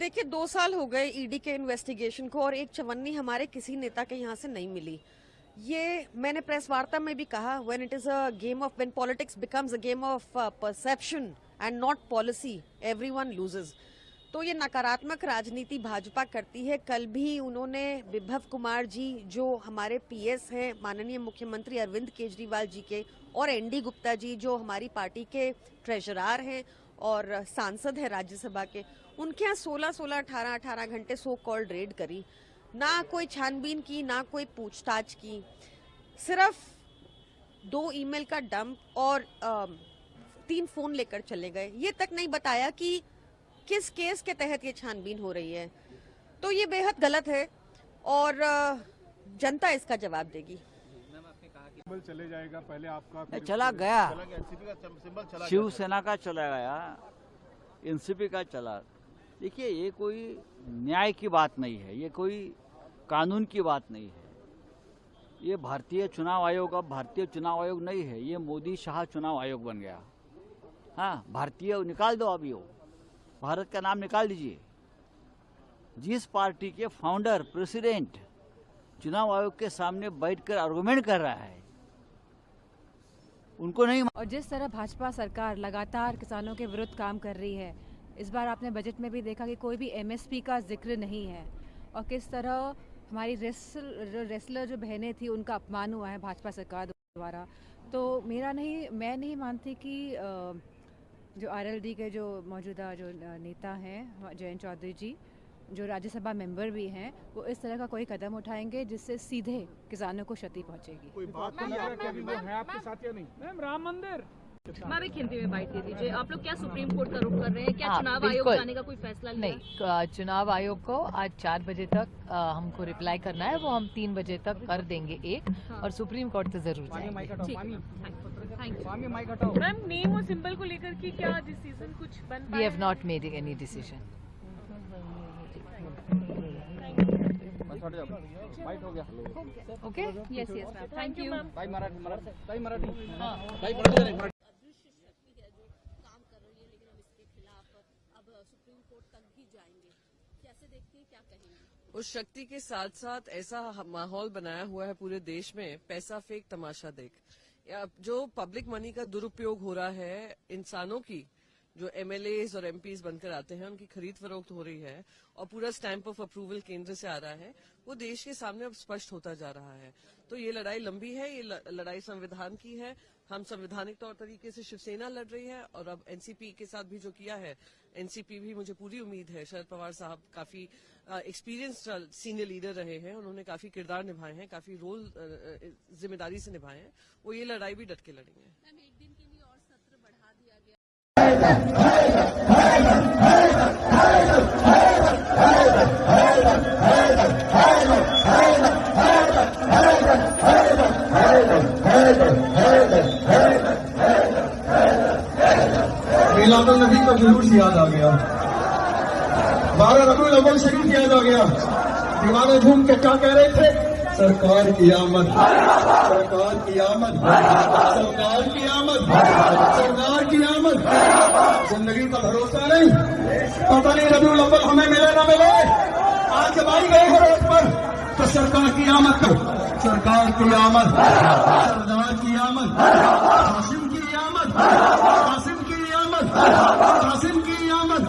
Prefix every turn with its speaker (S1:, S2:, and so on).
S1: देखिए 2 साल हो गए ईडी के इन्वेस्टिगेशन को और एक चवन्नी हमारे किसी नेता के यहाँ से नहीं मिली। ये मैंने प्रेस वार्ता में भी कहा, when it is a game of when politics becomes a game of perception and not policy, everyone loses. तो ये नकारात्मक राजनीति भाजपा करती है। कल भी उन्होंने विभव कुमार जी जो हमारे पीएस हैं माननीय मुख्यमंत्री अरविंद केजरीवाल जी के, और एनडी गुप्ता जी जो हमारी पार्टी के ट्रेजरार हैं और सांसद है राज्यसभा के, उनके यहाँ 16-16, 18-18 घंटे सो कॉल्ड रेड करी। ना कोई छानबीन की, ना कोई पूछताछ की, सिर्फ 2 ईमेल का डंप और 3 फोन लेकर चले गए। ये तक नहीं बताया कि किस केस के तहत ये छानबीन हो रही है। तो ये बेहद गलत है और जनता इसका जवाब देगी।
S2: चले जाएगा, पहले आपका
S3: चला गया, शिवसेना का चला गया, एनसीपी का चला। देखिए, ये कोई न्याय की बात नहीं है, ये कोई कानून की बात नहीं है। ये भारतीय चुनाव आयोग अब भारतीय चुनाव आयोग नहीं है, ये मोदी शाह चुनाव आयोग बन गया। हाँ, भारतीय निकाल दो, अभी वो भारत का नाम निकाल दीजिए। जिस पार्टी के फाउंडर प्रेसिडेंट चुनाव आयोग के सामने बैठकर आर्गुमेंट कर रहा है, उनको नहीं।
S4: और जिस तरह भाजपा सरकार लगातार किसानों के विरुद्ध काम कर रही है, इस बार आपने बजट में भी देखा कि कोई भी एमएसपी का जिक्र नहीं है, और किस तरह हमारी रेसलर जो बहनें थी उनका अपमान हुआ है भाजपा सरकार द्वारा। तो मैं नहीं मानती कि जो आरएलडी के जो मौजूदा जो नेता हैं जयंत चौधरी जी, जो राज्यसभा मेंबर भी हैं, वो इस तरह का कोई कदम उठाएंगे जिससे सीधे किसानों को क्षति पहुंचेगी।
S2: कोई बात तो लग रहा है कि अभी वो है आपके साथ या नहीं?
S5: मैम, राम मंदिर मैं भी हिंदी में बाइट दे दीजिए। आप लोग क्या सुप्रीम कोर्ट का रुख कर रहे हैं? क्या चुनाव आयोग जाने का कोई फैसला लिया?
S6: नहीं, चुनाव आयोग को आज 4 बजे तक हमको रिप्लाई करना है, वो हम 3 बजे तक कर देंगे एक, और सुप्रीम कोर्ट तो जरूर जाएंगे।
S5: मैम, नेम और सिंबल को लेकर की क्या डिसीजन कुछ बन पाया?
S6: We have not made any decision.
S5: Okay, yes yes ma'am, thank you.
S7: उस शक्ति के साथ साथ ऐसा माहौल बनाया हुआ है पूरे देश में, पैसा फेंक तमाशा देख। जो पब्लिक मनी का दुरुपयोग हो रहा है, इंसानों की जो एमएलएज और एमपीज बनकर आते हैं उनकी खरीद फरोख्त हो रही है और पूरा स्टैंप ऑफ अप्रूवल केंद्र से आ रहा है, वो देश के सामने अब स्पष्ट होता जा रहा है। तो ये लड़ाई लंबी है, ये लड़ाई संविधान की है। हम संवैधानिक तौर तरीके से शिवसेना लड़ रही है, और अब एनसीपी के साथ भी जो किया है, एनसीपी भी, मुझे पूरी उम्मीद है, शरद पवार साहब काफी एक्सपीरियंस्ड सीनियर लीडर रहे हैं, उन्होंने काफी किरदार निभाए हैं, काफी रोल जिम्मेदारी से निभाए हैं, वो ये लड़ाई भी डट के लड़ेंगे।
S5: एक दिन के लिए और सत्र बढ़ा दिया गया।
S8: मिलाद नबी का जुलूस याद आ गया, 12 रबीउल अव्वल शरीफ याद आ गया। दीवाने झूम के क्या कह रहे थे? सरकार की आमद, सरकार की आमद, सरकार की आमद, सरकार की आमद। जिंदगी का भरोसा नहीं, पता नहीं रबीउल अव्वल हमें मिले ना मिले। आज जब आई गए हैं रोड पर, तो सरकार की आमद, सरकार की आमद, सरदार की आमद, कासिम की आमद, कासिम की आमद, कासिम की आमद।